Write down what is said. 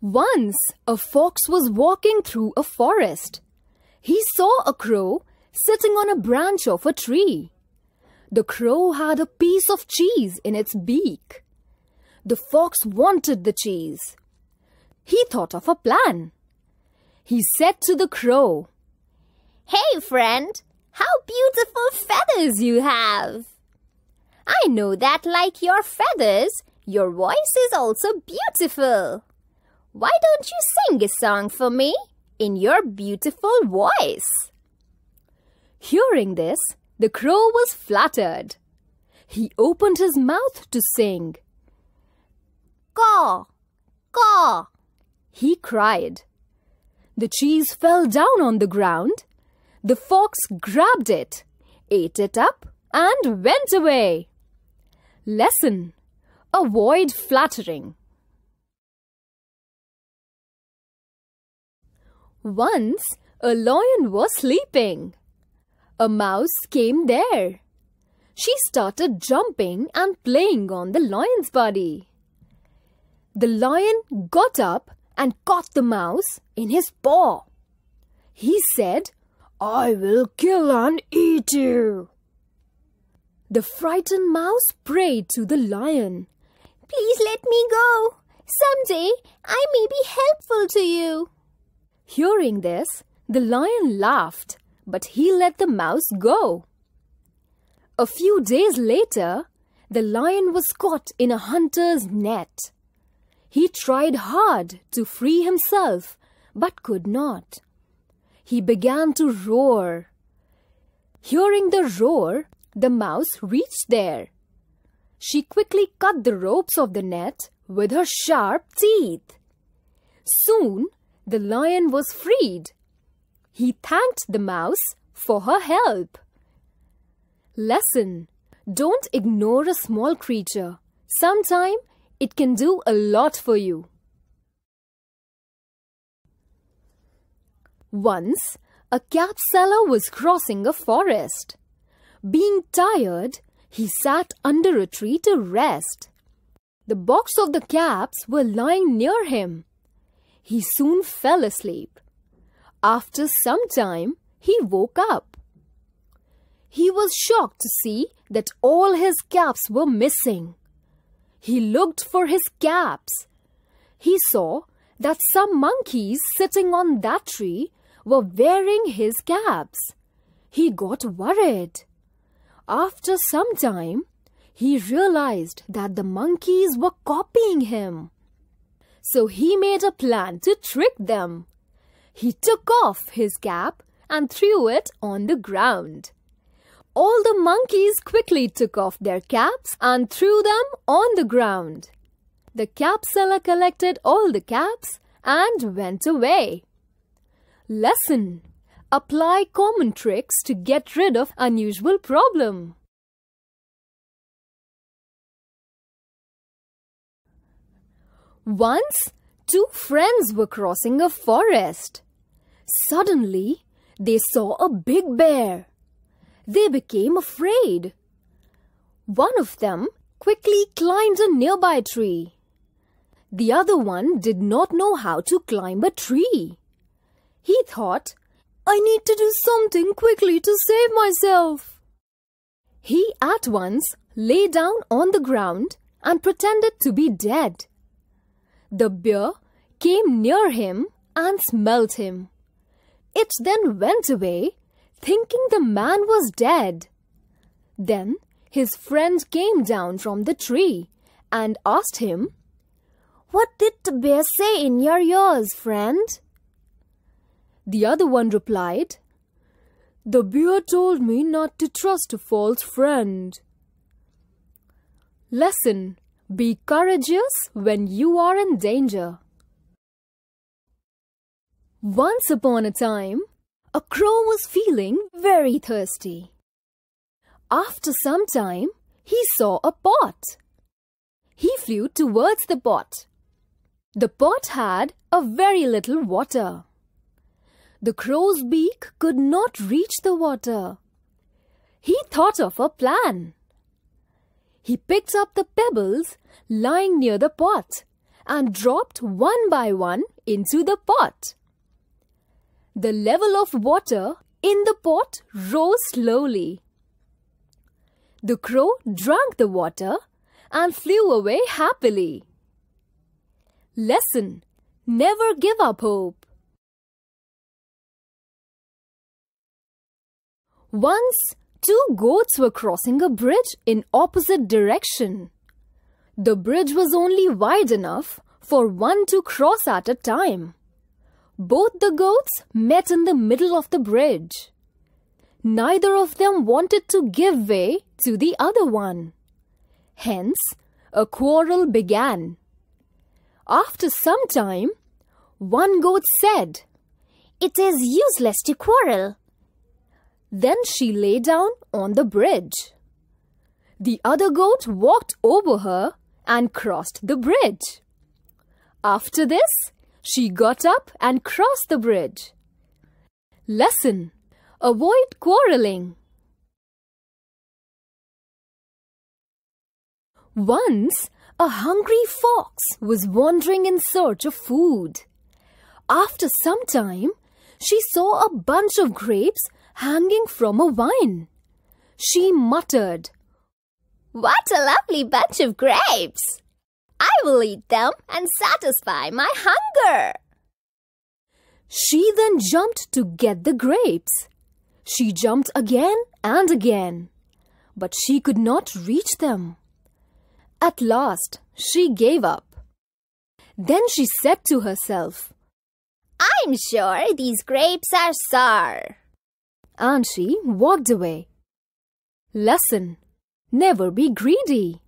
Once a fox was walking through a forest. He saw a crow sitting on a branch of a tree. The crow had a piece of cheese in its beak. The fox wanted the cheese. He thought of a plan. He said to the crow, "Hey friend, how beautiful feathers you have! I know that like your feathers, your voice is also beautiful. Why don't you sing a song for me in your beautiful voice?" Hearing this, the crow was flattered. He opened his mouth to sing. "Caw, caw," he cried. The cheese fell down on the ground. The fox grabbed it, ate it up, and went away. Lesson: avoid flattering. Once a lion was sleeping. A mouse came there. She started jumping and playing on the lion's body. The lion got up and caught the mouse in his paw. He said, "I will kill and eat you." The frightened mouse prayed to the lion, "Please let me go. Someday I may be helpful to you." Hearing this, the lion laughed, but he let the mouse go. A few days later, the lion was caught in a hunter's net. He tried hard to free himself, but could not. He began to roar. Hearing the roar, the mouse reached there. She quickly cut the ropes of the net with her sharp teeth. Soon, the lion was freed. He thanked the mouse for her help. Lesson: don't ignore a small creature. Sometime it can do a lot for you. Once, a cap seller was crossing a forest. Being tired, he sat under a tree to rest. The box of the caps were lying near him. He soon fell asleep. After some time, he woke up. He was shocked to see that all his caps were missing. He looked for his caps. He saw that some monkeys sitting on that tree were wearing his caps. He got worried. After some time, he realized that the monkeys were copying him. So he made a plan to trick them. He took off his cap and threw it on the ground. All the monkeys quickly took off their caps and threw them on the ground. The cap seller collected all the caps and went away. Lesson: apply common tricks to get rid of unusual problem. Once, two friends were crossing a forest. Suddenly, they saw a big bear. They became afraid. One of them quickly climbed a nearby tree. The other one did not know how to climb a tree. He thought, "I need to do something quickly to save myself." He at once lay down on the ground and pretended to be dead. The bear came near him and smelled him. It then went away, thinking the man was dead. Then his friend came down from the tree and asked him, "What did the bear say in your ears, friend?" The other one replied, "The bear told me not to trust a false friend." Lesson: be courageous when you are in danger. Once upon a time, a crow was feeling very thirsty. After some time, he saw a pot. He flew towards the pot. The pot had a very little water. The crow's beak could not reach the water. He thought of a plan. He picked up the pebbles lying near the pot and dropped one by one into the pot. The level of water in the pot rose slowly. The crow drank the water and flew away happily. Lesson: never give up hope. Once, two goats were crossing a bridge in opposite direction. The bridge was only wide enough for one to cross at a time. Both the goats met in the middle of the bridge. Neither of them wanted to give way to the other one. Hence, a quarrel began. After some time, one goat said, "It is useless to quarrel." Then she lay down on the bridge. The other goat walked over her and crossed the bridge. After this, she got up and crossed the bridge. Lesson: avoid quarreling. Once, a hungry fox was wandering in search of food. After some time, she saw a bunch of grapes hanging from a vine. She muttered, "What a lovely bunch of grapes! I will eat them and satisfy my hunger." She then jumped to get the grapes. She jumped again and again, but she could not reach them. At last, she gave up. Then she said to herself, "I'm sure these grapes are sour." And she walked away. Lesson: never be greedy.